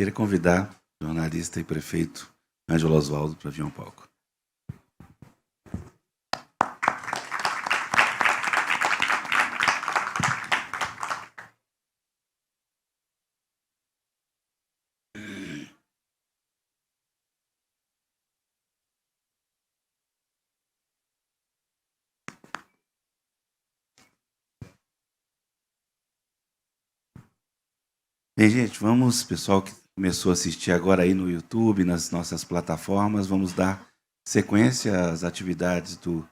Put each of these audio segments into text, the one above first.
Queria convidar o jornalista e prefeito Ângelo Osvaldo para vir ao palco. Bem, gente, vamos, pessoal que começou a assistir agora aí no YouTube, nas nossas plataformas, vamos dar sequência às atividades do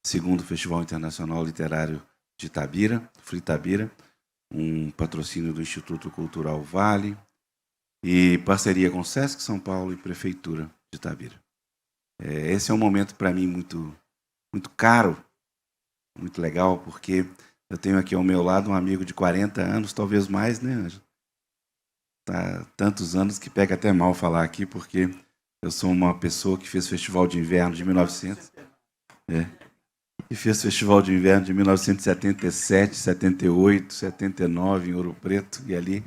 segundo Festival Internacional Literário de Itabira, Fritabira, um patrocínio do Instituto Cultural Vale e parceria com o Sesc São Paulo e Prefeitura de Itabira. Esse é um momento para mim muito caro, muito legal, porque eu tenho aqui ao meu lado um amigo de 40 anos, talvez mais, né, Ângelo? Tá tantos anos que pega até mal falar aqui, porque eu sou uma pessoa que fez Festival de Inverno de 1900. E fez Festival de Inverno de 1977, 78, 79 em Ouro Preto, e ali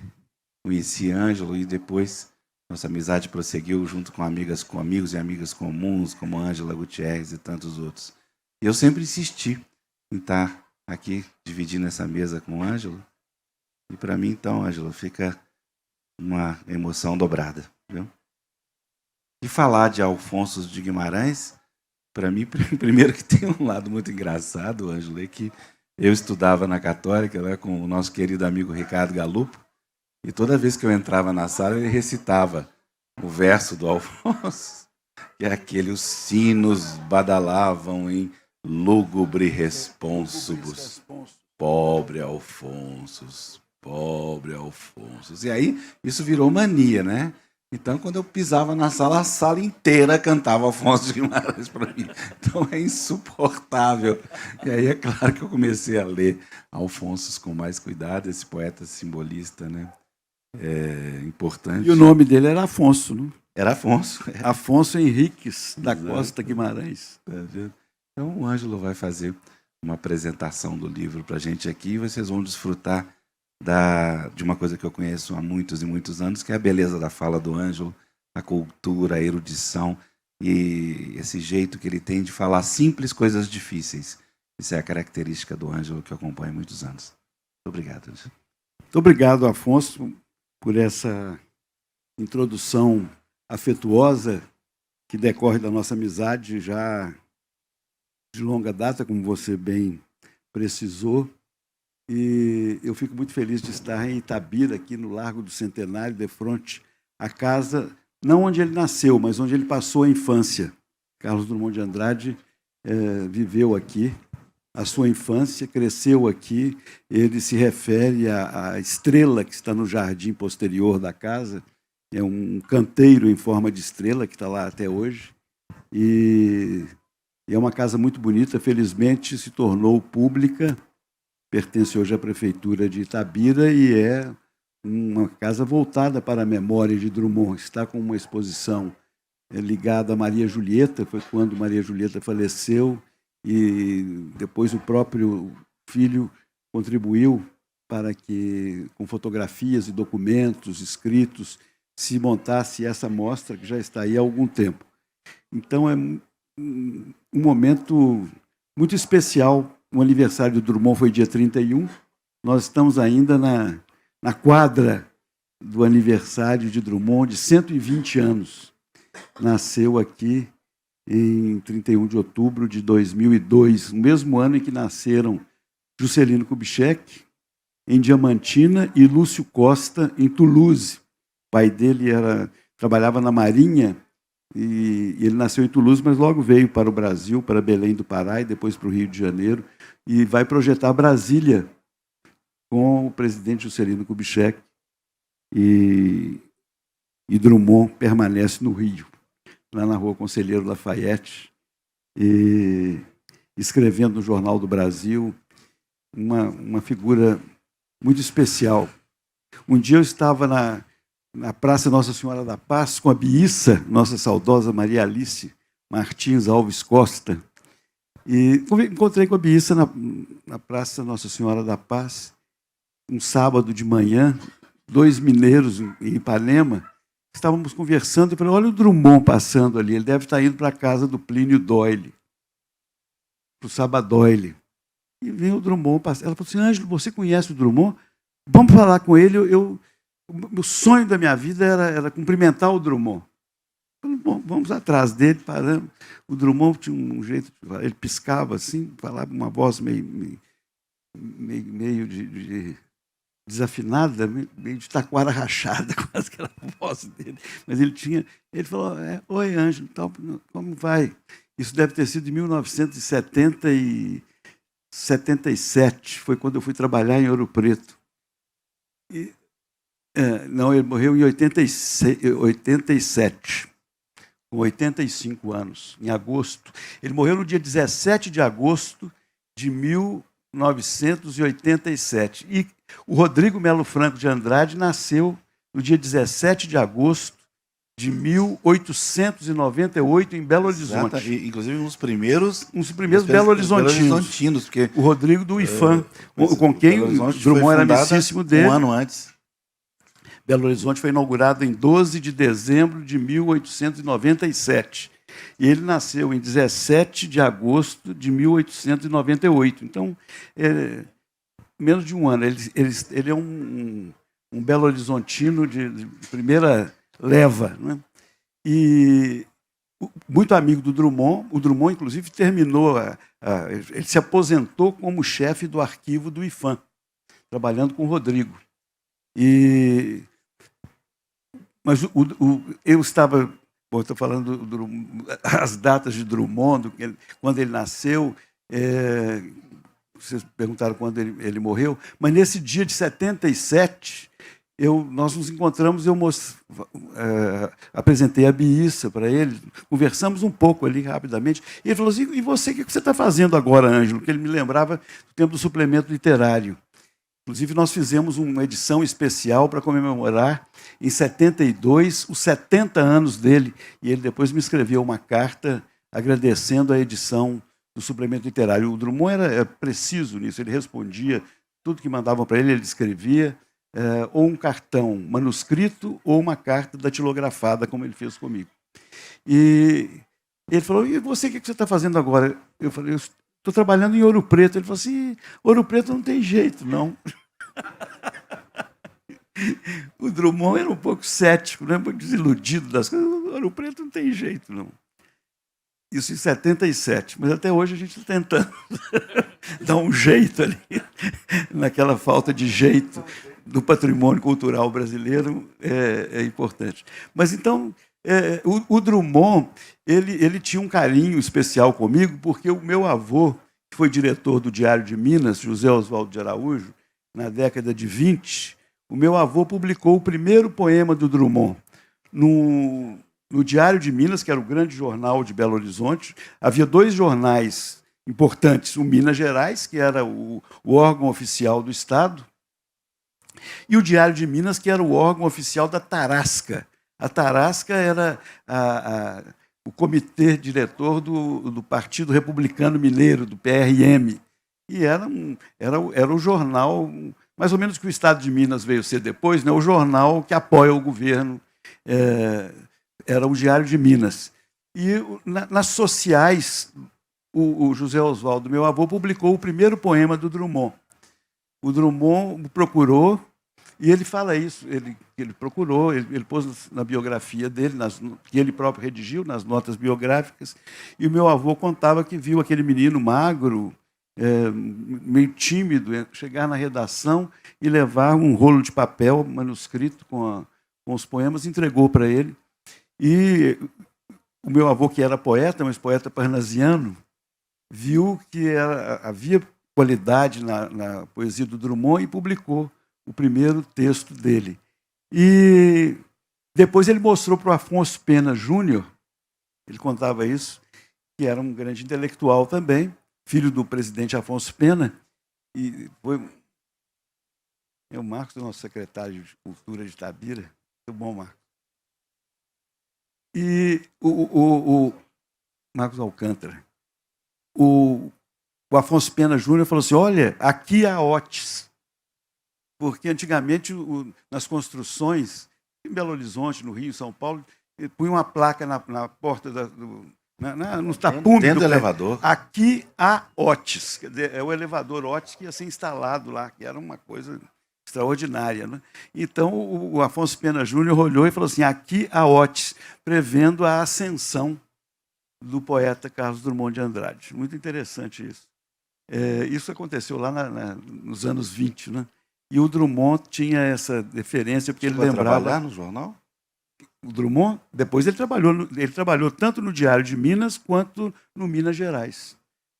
conheci Ângelo, e depois nossa amizade prosseguiu junto com amigos e amigas comuns, como Ângela Gutierrez e tantos outros. E eu sempre insisti em estar aqui dividindo essa mesa com o Ângelo, e para mim, então, Ângelo, fica uma emoção dobrada. Viu? E falar de Alfonso de Guimarães, para mim, primeiro que tem um lado muito engraçado, Ângelo, é que eu estudava na Católica, né, com o nosso querido amigo Ricardo Galupo, e toda vez que eu entrava na sala, ele recitava o verso do Alfonso, que é aquele: os sinos badalavam em lúgubre responsibus, pobre Alfonso. Pobre Alfonso. E aí, isso virou mania, né? Então, quando eu pisava na sala, a sala inteira cantava Alfonso de Guimarães para mim. Então, é insuportável. E aí, é claro que eu comecei a ler Alfonso com mais cuidado, esse poeta simbolista, né? Importante. E o nome dele era Afonso, né? Era Afonso. Afonso Henriques da Costa Guimarães. Então, o Ângelo vai fazer uma apresentação do livro para a gente aqui, e vocês vão desfrutar de uma coisa que eu conheço há muitos e muitos anos, que é a beleza da fala do Ângelo, a cultura, a erudição e esse jeito que ele tem de falar simples coisas difíceis. Isso é a característica do Ângelo que eu acompanho há muitos anos. Muito obrigado, Ângelo. Muito obrigado, Afonso, por essa introdução afetuosa que decorre da nossa amizade já de longa data, como você bem precisou. E eu fico muito feliz de estar em Itabira, aqui no Largo do Centenário, de frente à casa, não onde ele nasceu, mas onde ele passou a infância. Carlos Drummond de Andrade viveu aqui a sua infância, cresceu aqui. Ele se refere à estrela que está no jardim posterior da casa, é um canteiro em forma de estrela que está lá até hoje. E é uma casa muito bonita, felizmente se tornou pública, pertence hoje à Prefeitura de Itabira e é uma casa voltada para a memória de Drummond. Está com uma exposição ligada a Maria Julieta, foi quando Maria Julieta faleceu, e depois o próprio filho contribuiu para que, com fotografias e documentos escritos, se montasse essa mostra que já está aí há algum tempo. Então, é um momento muito especial. O aniversário do Drummond foi dia 31. Nós estamos ainda na quadra do aniversário de Drummond, de 120 anos. Nasceu aqui em 31 de outubro de 2002, no mesmo ano em que nasceram Juscelino Kubitschek, em Diamantina, e Lúcio Costa, em Toulouse. O pai dele trabalhava na Marinha, e ele nasceu em Toulouse, mas logo veio para o Brasil, para Belém do Pará e depois para o Rio de Janeiro, e vai projetar Brasília com o presidente Juscelino Kubitschek, e Drummond permanece no Rio, lá na Rua Conselheiro Lafayette, e escrevendo no Jornal do Brasil, uma figura muito especial. Um dia eu estava na Praça Nossa Senhora da Paz, com a Biissa, nossa saudosa Maria Alice Martins Alves Costa, e encontrei com a Biissa na Praça Nossa Senhora da Paz, um sábado de manhã, 2 mineiros em Ipanema, estávamos conversando e falei, olha o Drummond passando ali, ele deve estar indo para a casa do Plínio Doyle, para o Sabadoyle. E vem o Drummond passando. Ela falou assim, Ângelo, você conhece o Drummond? Vamos falar com ele. O sonho da minha vida era cumprimentar o Drummond. Falei, bom, vamos atrás dele, paramos. O Drummond tinha um jeito, ele piscava assim, falava uma voz meio de desafinada, meio de taquara rachada, quase aquela voz dele. Mas ele falou, oi, Ângelo, como vai? Isso deve ter sido em 1977, foi quando eu fui trabalhar em Ouro Preto. Não, ele morreu em 87, com 85 anos, em agosto. Ele morreu no dia 17 de agosto de 1987. E o Rodrigo Melo Franco de Andrade nasceu no dia 17 de agosto de 1898, em Belo Horizonte. Exato, inclusive uns primeiros Belo Horizontinos, porque o Rodrigo do IFAM, com quem o Drummond era amicíssimo dele. Um ano antes. Belo Horizonte foi inaugurado em 12 de dezembro de 1897. E ele nasceu em 17 de agosto de 1898. Então, menos de um ano. Ele é um Belo Horizontino de primeira leva. Né? E muito amigo do Drummond. O Drummond, inclusive, terminou, ele se aposentou como chefe do arquivo do IFAM, trabalhando com o Rodrigo. Mas eu estava... Bom, estou falando as datas de Drummond, quando ele nasceu, vocês perguntaram quando ele morreu, mas nesse dia de 77, nós nos encontramos, eu apresentei a Biissa para ele, conversamos um pouco ali rapidamente, e ele falou assim, e você, o que você está fazendo agora, Ângelo? Que ele me lembrava do tempo do suplemento literário. Inclusive, nós fizemos uma edição especial para comemorar, em 72, os 70 anos dele. E ele depois me escreveu uma carta agradecendo a edição do suplemento literário. O Drummond era preciso nisso, ele respondia tudo que mandavam para ele, ele escrevia, ou um cartão manuscrito ou uma carta datilografada, como ele fez comigo. E ele falou, e você, o que você está fazendo agora? Eu falei, eu estou trabalhando em Ouro Preto. Ele falou assim, Ouro Preto não tem jeito, não. O Drummond era um pouco cético, um pouco desiludido das coisas. Ouro Preto não tem jeito, não. Isso em 77, mas até hoje a gente está tentando dar um jeito ali, naquela falta de jeito do patrimônio cultural brasileiro, é importante. Mas então, o Drummond, ele tinha um carinho especial comigo, porque o meu avô, que foi diretor do Diário de Minas, José Oswaldo de Araújo, na década de 20, o meu avô publicou o primeiro poema do Drummond no Diário de Minas, que era o grande jornal de Belo Horizonte. Havia dois jornais importantes, o Minas Gerais, que era o órgão oficial do Estado, e o Diário de Minas, que era o órgão oficial da Tarasca. A Tarasca era o comitê diretor do Partido Republicano Mineiro, do PRM. E era o jornal, mais ou menos que o Estado de Minas veio ser depois, né, o jornal que apoia o governo, era o Diário de Minas. E nas sociais, o José Oswaldo, meu avô, publicou o primeiro poema do Drummond. O Drummond procurou, e ele fala isso, ele procurou, ele pôs na biografia dele, que ele próprio redigiu, nas notas biográficas, e o meu avô contava que viu aquele menino magro, meio tímido, chegar na redação e levar um rolo de papel manuscrito com os poemas, entregou para ele. E o meu avô, que era poeta, mas poeta parnasiano, viu que havia qualidade na poesia do Drummond e publicou o primeiro texto dele. E depois ele mostrou para o Afonso Pena Júnior, ele contava isso, que era um grande intelectual também, filho do presidente Afonso Pena, e foi o Marcos, nosso secretário de Cultura de Itabira. Muito bom, Marcos. E o Marcos Alcântara, o Afonso Pena Júnior falou assim, olha, aqui há Otis, porque antigamente nas construções em Belo Horizonte, no Rio, em São Paulo, punha uma placa na porta nos tapumes dentro do prédio. elevador. Aqui há Otis, quer dizer, é o elevador Otis que ia ser instalado lá, que era uma coisa extraordinária. Né? Então, o Afonso Pena Júnior olhou e falou assim, aqui há Otis, prevendo a ascensão do poeta Carlos Drummond de Andrade. Muito interessante isso. Isso aconteceu lá nos anos 20, né? E o Drummond tinha essa deferência, porque ele lembrava... trabalhar no jornal? O Drummond, depois ele trabalhou tanto no Diário de Minas quanto no Minas Gerais.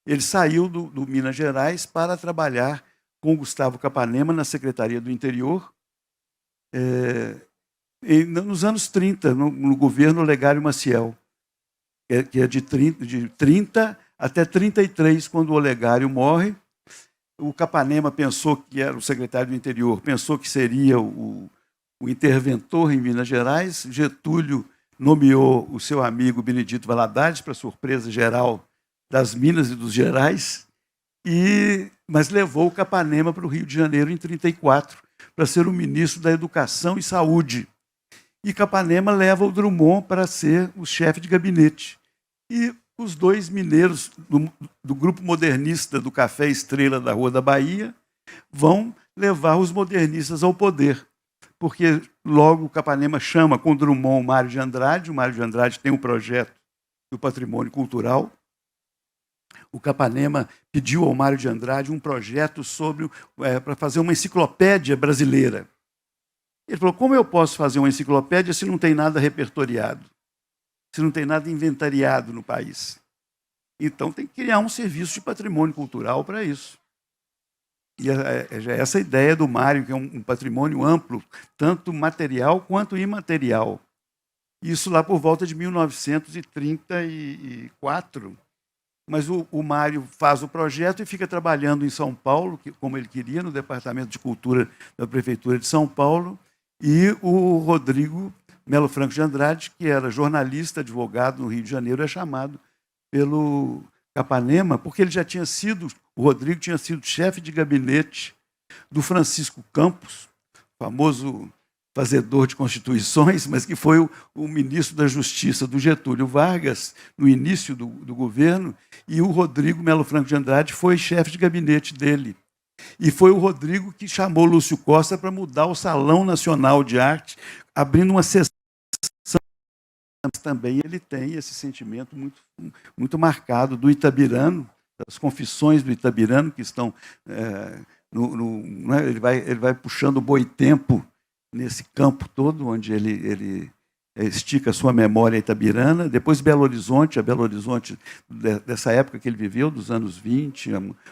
Ele saiu do Minas Gerais para trabalhar com o Gustavo Capanema na Secretaria do Interior, nos anos 30, no governo Olegário Maciel, que é de 30 até 33, quando o Olegário morre. O Capanema pensou, que era o secretário do Interior, pensou que seria o interventor em Minas Gerais. Getúlio nomeou o seu amigo Benedito Valadares, para surpresa geral das Minas e dos Gerais, mas levou o Capanema para o Rio de Janeiro em 34, para ser o ministro da Educação e Saúde. E Capanema leva o Drummond para ser o chefe de gabinete. E os dois mineiros do grupo modernista do Café Estrela da Rua da Bahia vão levar os modernistas ao poder, porque logo o Capanema chama com Drummond o Mário de Andrade. O Mário de Andrade tem um projeto do patrimônio cultural. O Capanema pediu ao Mário de Andrade um projeto para fazer uma enciclopédia brasileira. Ele falou, como eu posso fazer uma enciclopédia se não tem nada repertoriado, se não tem nada inventariado no país? Então tem que criar um serviço de patrimônio cultural para isso. E essa ideia do Mário, que é um patrimônio amplo, tanto material quanto imaterial. Isso lá por volta de 1934. Mas o Mário faz o projeto e fica trabalhando em São Paulo, como ele queria, no Departamento de Cultura da Prefeitura de São Paulo, e o Rodrigo Melo Franco de Andrade, que era jornalista, advogado no Rio de Janeiro, é chamado pelo Capanema, porque o Rodrigo tinha sido chefe de gabinete do Francisco Campos, famoso fazedor de constituições, mas que foi o ministro da Justiça do Getúlio Vargas, no início do governo, e o Rodrigo Melo Franco de Andrade foi chefe de gabinete dele. E foi o Rodrigo que chamou Lúcio Costa para mudar o Salão Nacional de Arte, abrindo uma sessão. Mas também ele tem esse sentimento muito, muito marcado do Itabirano, das confissões do Itabirano, que estão... ele vai puxando o Boitempo nesse campo todo, onde ele estica a sua memória itabirana. Depois Belo Horizonte, a Belo Horizonte dessa época que ele viveu, dos anos 20,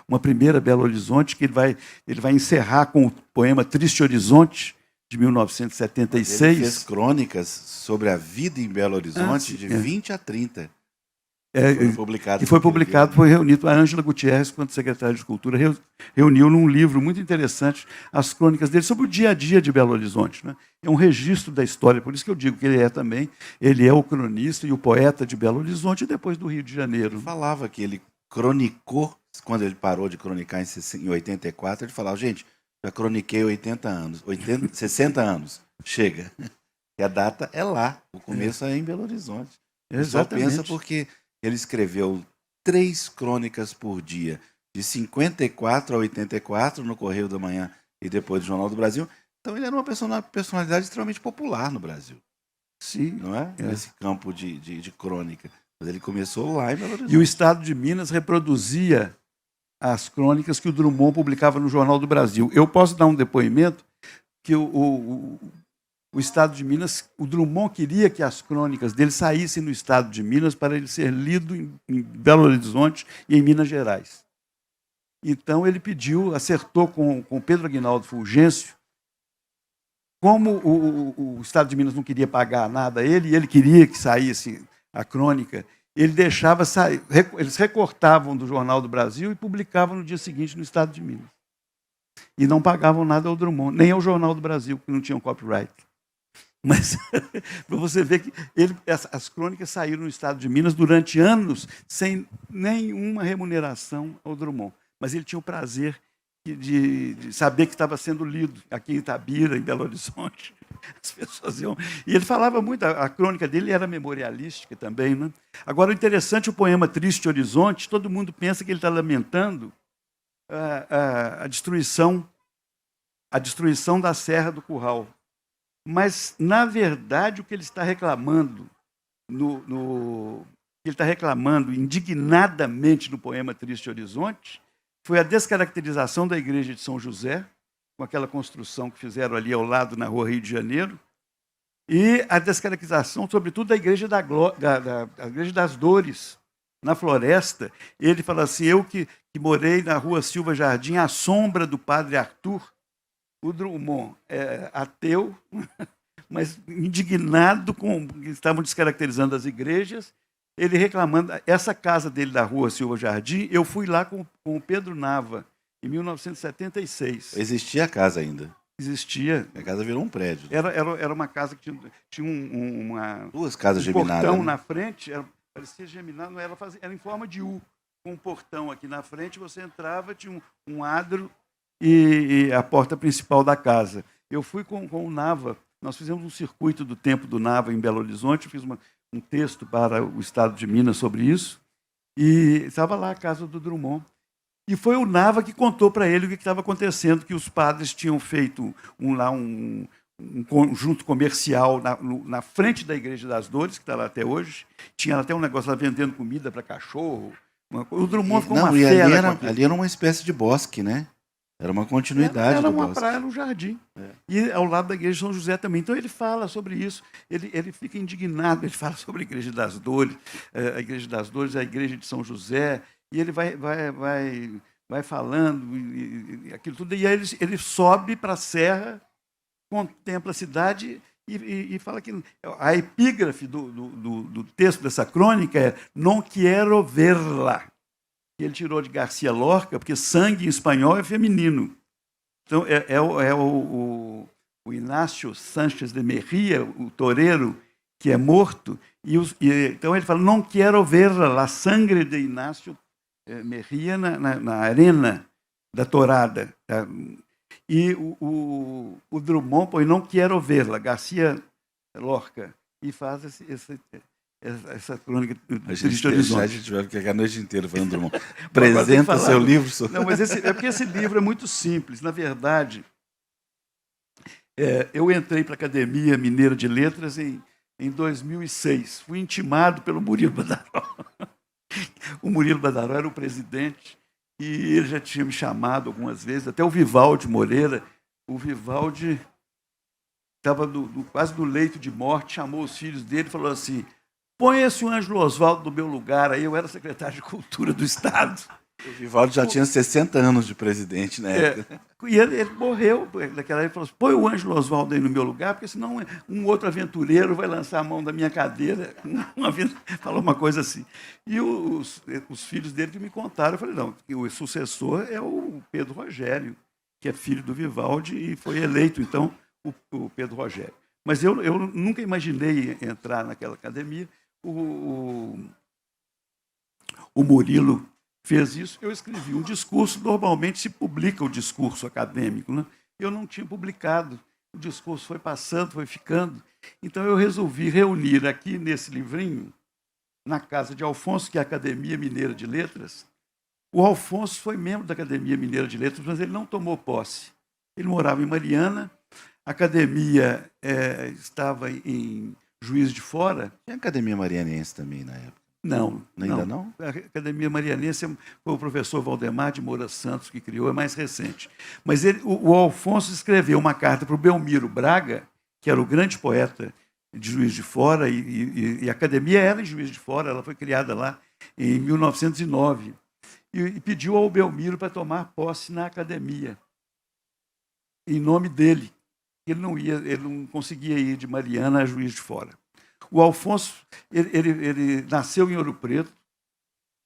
uma primeira Belo Horizonte, que ele vai encerrar com o poema Triste Horizonte, de 1976. Ele fez crônicas sobre a vida em Belo Horizonte de 20 a 30. Foi publicado, foi reunido. A Ângela Gutierrez, quando secretária de Cultura, reuniu num livro muito interessante as crônicas dele sobre o dia a dia de Belo Horizonte. Né? É um registro da história, por isso que eu digo que ele é o cronista e o poeta de Belo Horizonte e depois do Rio de Janeiro. Ele falava que ele cronicou, quando ele parou de cronicar em 84, ele falava, gente, já croniquei 80 anos, 60 anos, chega. E a data é lá, o começo é em Belo Horizonte. Só pensa porque ele escreveu 3 crônicas por dia, de 54 a 84, no Correio da Manhã e depois do Jornal do Brasil. Então ele era uma personalidade extremamente popular no Brasil. Sim. Não é? Nesse campo de crônica. Mas ele começou lá em Belo Horizonte. E o Estado de Minas reproduzia as crônicas que o Drummond publicava no Jornal do Brasil. Eu posso dar um depoimento que o Estado de Minas, o Drummond queria que as crônicas dele saíssem no Estado de Minas para ele ser lido em Belo Horizonte e em Minas Gerais. Então ele acertou com Pedro Aguinaldo Fulgêncio, como o Estado de Minas não queria pagar nada a ele, e ele queria que saísse a crônica, ele deixava sair, eles recortavam do Jornal do Brasil e publicavam no dia seguinte no Estado de Minas. E não pagavam nada ao Drummond, nem ao Jornal do Brasil, que não tinham copyright. Mas para você ver que as crônicas saíram no Estado de Minas durante anos sem nenhuma remuneração ao Drummond. Mas ele tinha o prazer de saber que estava sendo lido aqui em Itabira, em Belo Horizonte. As pessoas iam... E ele falava muito, a crônica dele era memorialística também. Né? Agora, o interessante, o poema Triste Horizonte, todo mundo pensa que ele está lamentando a destruição da Serra do Curral. Mas, na verdade, o que ele está reclamando, ele está reclamando indignadamente no poema Triste Horizonte, foi a descaracterização da igreja de São José, com aquela construção que fizeram ali ao lado, na rua Rio de Janeiro, e a descaracterização, sobretudo, da igreja, da igreja das Dores, na Floresta. Ele fala assim, eu que morei na rua Silva Jardim, à sombra do padre Arthur, o Drummond, ateu, mas indignado com que estavam descaracterizando as igrejas, ele reclamando. Essa casa dele da rua Silva Jardim, eu fui lá com o Pedro Nava, em 1976. Existia a casa ainda? Existia. A casa virou um prédio. Era uma casa que tinha duas casas geminadas. Portão, né? Na frente, parecia geminado, não era, era em forma de U, com um portão aqui na frente, você entrava, tinha um adro e a porta principal da casa. Eu fui com o Nava, nós fizemos um circuito do tempo do Nava em Belo Horizonte, eu fiz um texto para o Estado de Minas sobre isso, e estava lá a casa do Drummond. E foi o Nava que contou para ele o que estava acontecendo, que os padres tinham feito um conjunto comercial na frente da Igreja das Dores, que está lá até hoje. Tinha até um negócio lá vendendo comida para cachorro. O Drummond ficou uma fera. Ali era uma espécie de bosque, né? Era uma continuidade do bosque. Era uma praia no jardim. E ao lado da Igreja de São José também. Então ele fala sobre isso. Ele fica indignado. Ele fala sobre a Igreja das Dores, a Igreja das Dores, a Igreja de São José. E ele vai falando e aquilo tudo. E aí ele sobe para a serra, contempla a cidade e fala que a epígrafe do texto dessa crônica é "Non quiero verla", que ele tirou de Garcia Lorca, porque sangue em espanhol é feminino. Então o Inácio Sánchez de Merria, o toureiro, que é morto, então ele fala "Non quiero verla, la sangre de Inácio Merria na arena da tourada". E o Drummond põe "Non quiero verla", Garcia Lorca, e faz essa crônica do Triste Horizonte. A gente vai ficar a noite inteira falando Drummond. Apresenta seu livro. Não, mas é porque esse livro é muito simples. Na verdade, eu entrei para a Academia Mineira de Letras em 2006. Fui intimado pelo Murilo Badaró. O Murilo Badaró era o presidente e ele já tinha me chamado algumas vezes, até o Vivaldi Moreira. O Vivaldi estava quase no leito de morte, chamou os filhos dele e falou assim: "Põe esse Ângelo Osvaldo no meu lugar". Aí eu era secretário de Cultura do Estado. O Vivaldi já tinha 60 anos de presidente na época. E ele morreu naquela época. Falou assim: "Põe o Ângelo Osvaldo aí no meu lugar, porque senão um outro aventureiro vai lançar a mão da minha cadeira". Falou uma coisa assim. E os filhos dele que me contaram, eu falei: não, o sucessor é o Pedro Rogério, que é filho do Vivaldi e foi eleito, então, o Pedro Rogério. Mas eu nunca imaginei entrar naquela academia. O Murilo fez isso, eu escrevi um discurso. Normalmente se publica o discurso acadêmico, né? Eu não tinha publicado, o discurso foi passando, foi ficando. Então eu resolvi reunir aqui nesse livrinho, na casa de Alfonso, que é a Academia Mineira de Letras. O Alfonso foi membro da Academia Mineira de Letras, mas ele não tomou posse. Ele morava em Mariana, a academia estava em Juiz de Fora. Tinha a Academia Marianense também na época? Não. Ainda não? A Academia Marianense foi o professor Valdemar de Moura Santos que criou, é mais recente. Mas o Alfonso escreveu uma carta para o Belmiro Braga, que era o grande poeta de Juiz de Fora, e a academia era em Juiz de Fora, ela foi criada lá em 1909, e pediu ao Belmiro para tomar posse na academia, em nome dele. Ele não conseguia ir de Mariana a Juiz de Fora. O Alfonso, ele nasceu em Ouro Preto,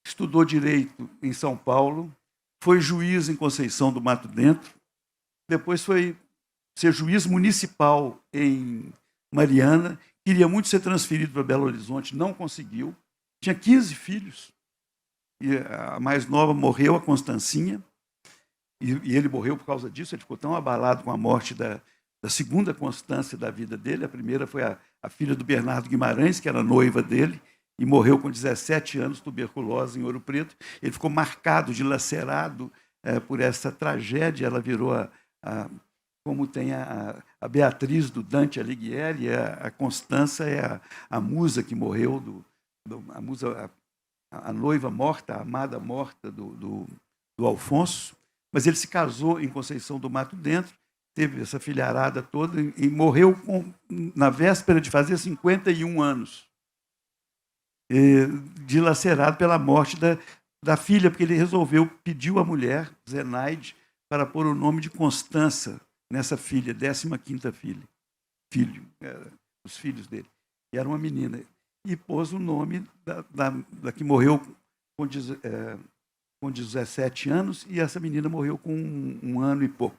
estudou Direito em São Paulo, foi juiz em Conceição do Mato Dentro, depois foi ser juiz municipal em Mariana, queria muito ser transferido para Belo Horizonte, não conseguiu, tinha 15 filhos, e a mais nova morreu, a Constancinha, e ele morreu por causa disso. Ele ficou tão abalado com a morte da segunda constância da vida dele. A primeira foi a filha do Bernardo Guimarães, que era noiva dele, e morreu com 17 anos, tuberculose, em Ouro Preto. Ele ficou marcado, dilacerado por essa tragédia. Ela virou como tem a Beatriz do Dante Alighieri, a Constança é a musa que morreu, a musa, a noiva morta, a amada morta do Alfonso. Mas ele se casou em Conceição do Mato Dentro, teve essa filharada toda e morreu na véspera de fazer 51 anos, dilacerado pela morte da filha, porque ele pediu à mulher, Zenaide, para pôr o nome de Constança nessa filha, 15ª filho, os filhos dele. E era uma menina. E pôs o nome da que morreu com 17 anos, e essa menina morreu com um ano e pouco.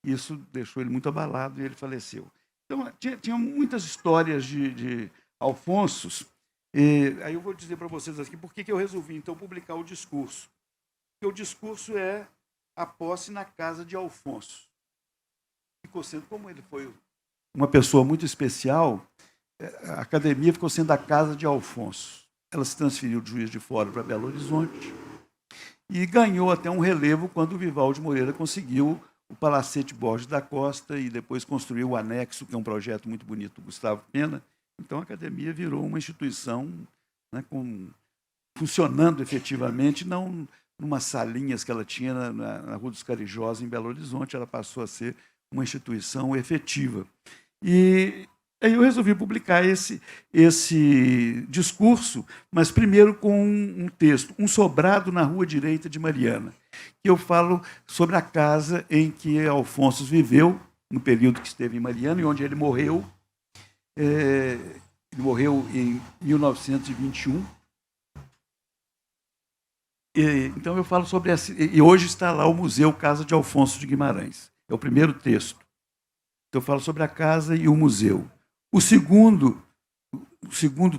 Isso deixou ele muito abalado e ele faleceu. Então, tinha muitas histórias de Alfonsos. Aí eu vou dizer para vocês aqui por que eu resolvi, então, publicar o discurso. Porque o discurso é a posse na casa de Alfonso. Ficou sendo, como ele foi uma pessoa muito especial, a academia ficou sendo a casa de Alfonso. Ela se transferiu de Juiz de Fora para Belo Horizonte e ganhou até um relevo quando o Vivaldi Moreira conseguiu o Palacete Borges da Costa e depois construiu o Anexo, que é um projeto muito bonito do Gustavo Pena. Então, a academia virou uma instituição, né, funcionando efetivamente, não numas salinhas que ela tinha na Rua dos Carijós, em Belo Horizonte. Ela passou a ser uma instituição efetiva. E aí eu resolvi publicar esse discurso, mas primeiro com um texto, Um Sobrado na Rua Direita de Mariana, que eu falo sobre a casa em que Alfonso viveu, no período que esteve em Mariana, e onde ele morreu. Ele morreu em 1921. Então eu falo sobre essa. E hoje está lá o Museu Casa de Alfonso de Guimarães. É o primeiro texto. Então eu falo sobre a casa e o museu. O segundo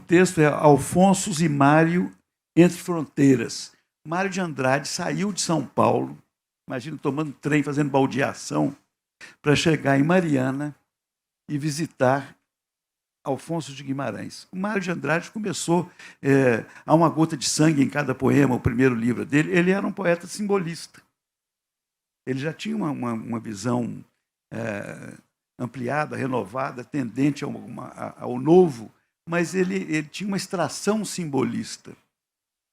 texto é Alfonso e Mário entre fronteiras. Mário de Andrade saiu de São Paulo, imagina, tomando trem, fazendo baldeação, para chegar em Mariana e visitar Alfonso de Guimarães. O Mário de Andrade começou, há uma gota de sangue em cada poema, o primeiro livro dele. Ele era um poeta simbolista. Ele já tinha uma visão ampliada, renovada, tendente ao novo, mas ele tinha uma extração simbolista,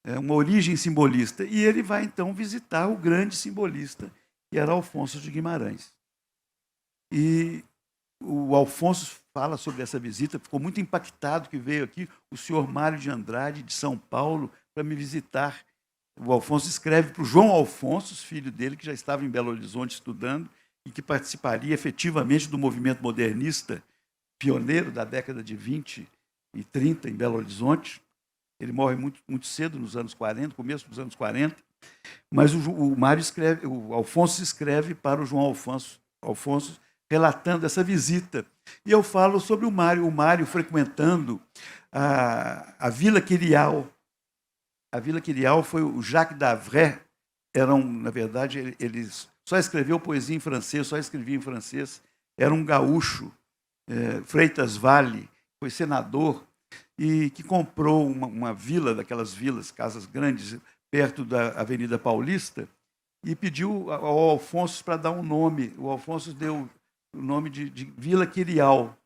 uma origem simbolista. E ele vai, então, visitar o grande simbolista, que era Alfonso de Guimarães. E o Alfonso fala sobre essa visita, ficou muito impactado que veio aqui o senhor Mário de Andrade, de São Paulo, para me visitar. O Alfonso escreve para o João Alfonso, filho dele, que já estava em Belo Horizonte estudando e que participaria efetivamente do movimento modernista, pioneiro da década de 20 e 30 em Belo Horizonte. Ele morre muito, muito cedo, nos anos 40, começo dos anos 40. Mas o Alfonso escreve para o João Alfonso relatando essa visita. E eu falo sobre o Mário frequentando a Vila Quirial. A Vila Quirial foi o Jacques Davray, na verdade, ele só escreveu poesia em francês, só escrevia em francês, era um gaúcho, Freitas Vale, foi senador, e que comprou uma vila, daquelas vilas, casas grandes, perto da Avenida Paulista, e pediu ao Alfonso para dar um nome. O Alfonso deu o nome de Vila Quirial.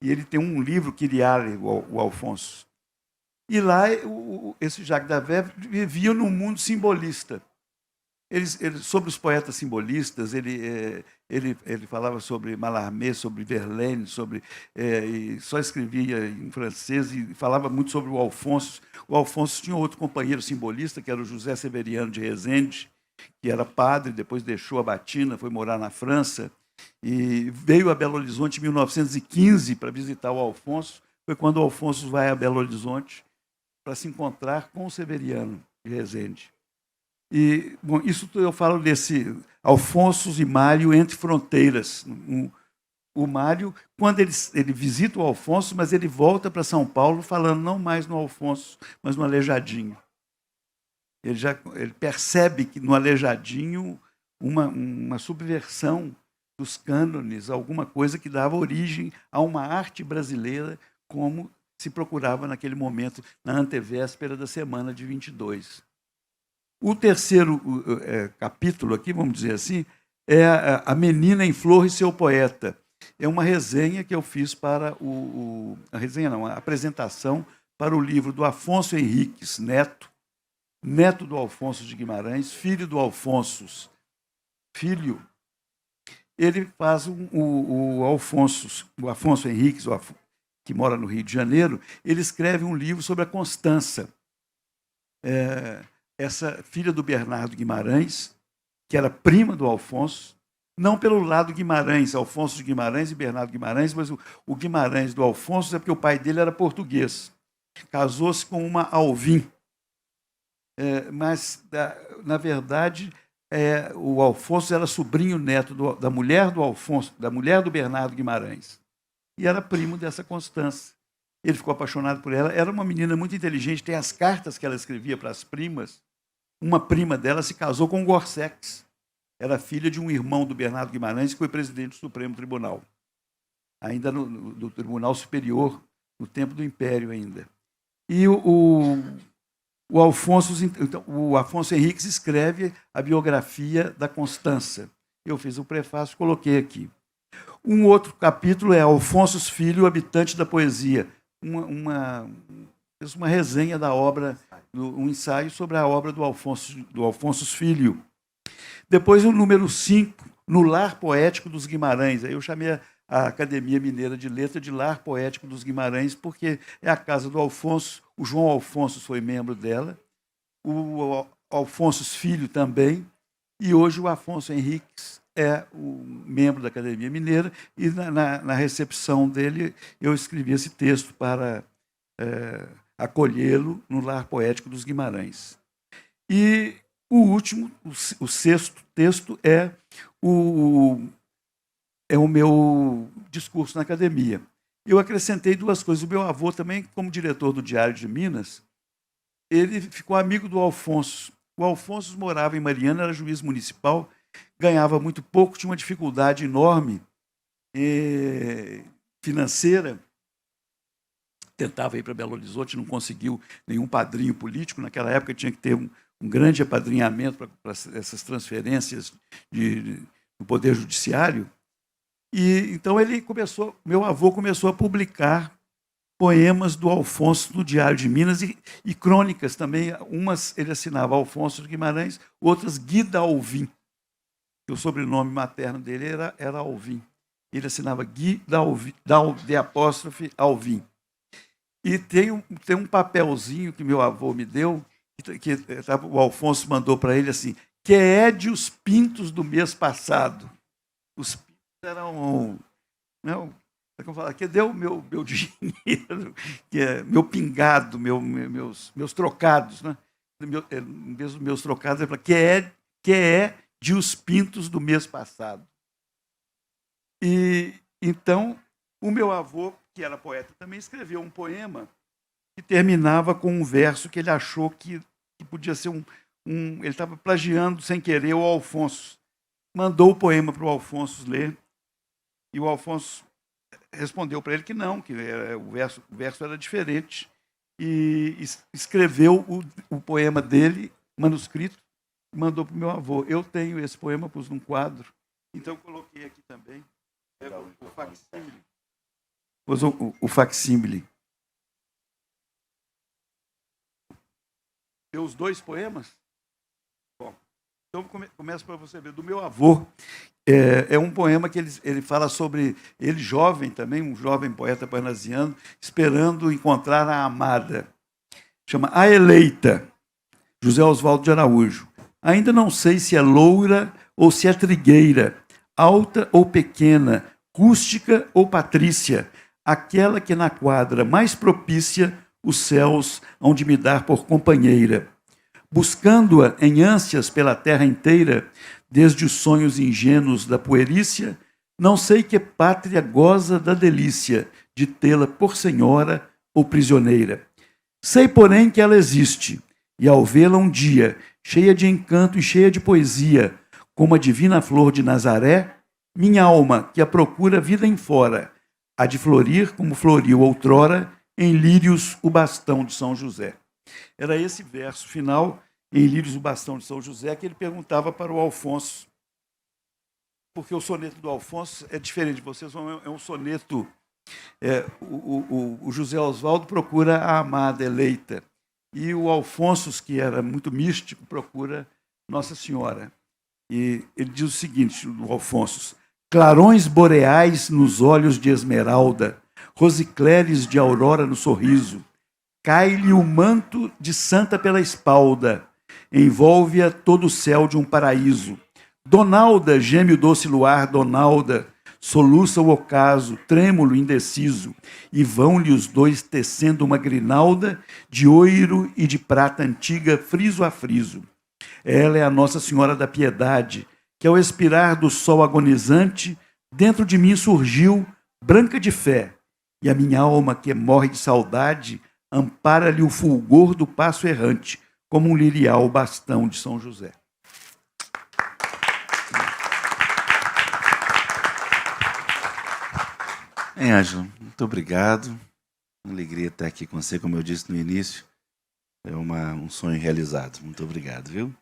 E ele tem um livro, Quiriale, o Alfonso. E lá, esse Jacques Davray vivia num mundo simbolista. Sobre os poetas simbolistas, ele falava sobre Mallarmé, sobre Verlaine, e só escrevia em francês e falava muito sobre o Alfonso. O Alfonso tinha outro companheiro simbolista, que era o José Severiano de Rezende, que era padre, depois deixou a batina, foi morar na França, e veio a Belo Horizonte em 1915 para visitar o Alfonso. Foi quando o Alfonso vai a Belo Horizonte para se encontrar com o Severiano de Rezende. E, bom, isso eu falo desse Alfonso e Mário entre fronteiras. O Mário, quando ele visita o Alfonso, mas ele volta para São Paulo falando não mais no Alfonso, mas no Aleijadinho. Ele percebe que no Aleijadinho uma subversão dos cânones, alguma coisa que dava origem a uma arte brasileira, como se procurava naquele momento, na antevéspera da semana de 22. O terceiro capítulo aqui, vamos dizer assim, é A Menina em Flor e Seu Poeta. É uma resenha que eu fiz para a apresentação para o livro do Afonso Henriques Neto, neto do Alfonso de Guimarães, filho do Alfonso, filho. Ele faz o Afonso Henriques, que mora no Rio de Janeiro, ele escreve um livro sobre a Constança, essa filha do Bernardo Guimarães, que era prima do Alfonso, não pelo lado Guimarães, Alfonso de Guimarães e Bernardo Guimarães, mas o Guimarães do Alfonso é porque o pai dele era português. Casou-se com uma Alvim. Mas, na verdade, o Alfonso era sobrinho neto da mulher do Alfonso, da mulher do Bernardo Guimarães. E era primo dessa Constança. Ele ficou apaixonado por ela. Era uma menina muito inteligente. Tem as cartas que ela escrevia para as primas. Uma prima dela se casou com Gorsex. Era filha de um irmão do Bernardo Guimarães, que foi presidente do Supremo Tribunal. Ainda do Tribunal Superior, no tempo do Império ainda. E o Afonso Henriques escreve a biografia da Constança. Eu fiz o prefácio, coloquei aqui. Um outro capítulo é Alfonso Filho, habitante da poesia. Uma resenha da obra, um ensaio sobre a obra do Alfonso Filho. Depois o número 5, No Lar Poético dos Guimarães. Aí eu chamei a Academia Mineira de Letras de Lar Poético dos Guimarães, porque é a casa do Alfonso, o João Alfonso foi membro dela, o Alfonso Filho também, e hoje o Afonso Henriques é o membro da Academia Mineira, e na recepção dele eu escrevi esse texto para acolhê-lo no Lar Poético dos Guimarães. E o último, o sexto texto é o meu discurso na academia. Eu acrescentei duas coisas. O meu avô também, como diretor do Diário de Minas, ele ficou amigo do Alfonso. O Alfonso morava em Mariana, era juiz municipal, ganhava muito pouco, tinha uma dificuldade enorme financeira. Tentava ir para Belo Horizonte, não conseguiu nenhum padrinho político. Naquela época tinha que ter um grande apadrinhamento para essas transferências do Poder Judiciário. E então meu avô começou a publicar poemas do Alfonso no Diário de Minas e crônicas também. Umas ele assinava Alfonso de Guimarães, outras Guida Alvim, que o sobrenome materno dele era Alvim. Ele assinava Guida de apóstrofe Alvim. E tem um papelzinho que meu avô me deu, que o Alfonso mandou para ele assim, que é de os pintos do mês passado. Os pintos eram... Não, como falar, que deu meu dinheiro, que é meu pingado, meus trocados, né? Em vez dos meus trocados, ele fala que é de os pintos do mês passado. E então o meu avô, que era poeta, também escreveu um poema que terminava com um verso que ele achou que podia ser ele estava plagiando sem querer o Alfonso. Mandou o poema para o Alfonso ler, e o Alfonso respondeu para ele que não, que o verso era diferente, e escreveu o poema dele, manuscrito, e mandou para o meu avô. Eu tenho esse poema, pus num quadro, então coloquei aqui também o facsímile. O facsímile. Deu os dois poemas? Bom, então começo para você ver. Do meu avô, é um poema que ele fala sobre ele jovem também, um jovem poeta parnasiano, esperando encontrar a amada. Chama A Eleita, José Oswaldo de Araújo. Ainda não sei se é loura ou se é trigueira, alta ou pequena, rústica ou patrícia, aquela que na quadra mais propícia os céus hão de me dar por companheira. Buscando-a em ânsias pela terra inteira, desde os sonhos ingênuos da puerícia, não sei que pátria goza da delícia de tê-la por senhora ou prisioneira. Sei, porém, que ela existe, e ao vê-la um dia, cheia de encanto e cheia de poesia, como a divina flor de Nazaré, Minha alma, que a procura vida em fora, há de florir como floriu outrora, em lírios o bastão de São José. Era esse verso final, em lírios o bastão de São José, que ele perguntava para o Alfonso, porque o soneto do Alfonso é diferente de vocês, é um soneto... o José Osvaldo procura a amada eleita, e o Alfonso, que era muito místico, procura Nossa Senhora. E ele diz o seguinte, o Alfonso: clarões boreais nos olhos de esmeralda, rosicleres de aurora no sorriso, cai-lhe o manto de santa pela espalda, envolve-a todo o céu de um paraíso. Donalda, geme o doce luar, Donalda, soluça o ocaso, trêmulo, indeciso, e vão-lhe os dois tecendo uma grinalda de ouro e de prata antiga, friso a friso. Ela é a Nossa Senhora da Piedade, que ao expirar do sol agonizante, dentro de mim surgiu, branca de fé, e a minha alma, que morre de saudade, ampara-lhe o fulgor do passo errante, como um lirial bastão de São José. Ângelo, muito obrigado. Uma alegria estar aqui com você, como eu disse no início. É um sonho realizado. Muito obrigado, viu?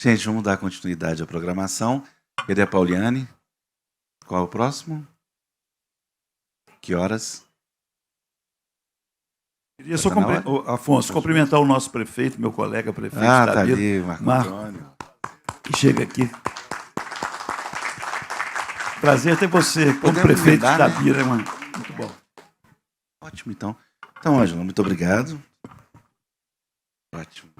Gente, vamos dar continuidade à programação. Cadê a Pauliane? Qual é o próximo? Que horas? Queria só, Afonso, cumprimentar o nosso prefeito, meu colega prefeito. Tá ali, Marco Antônio. Que chega aqui. Prazer ter você como prefeito de Itabira, mano. Muito bom. Ótimo, então. Então, Ângelo, muito obrigado. Ótimo.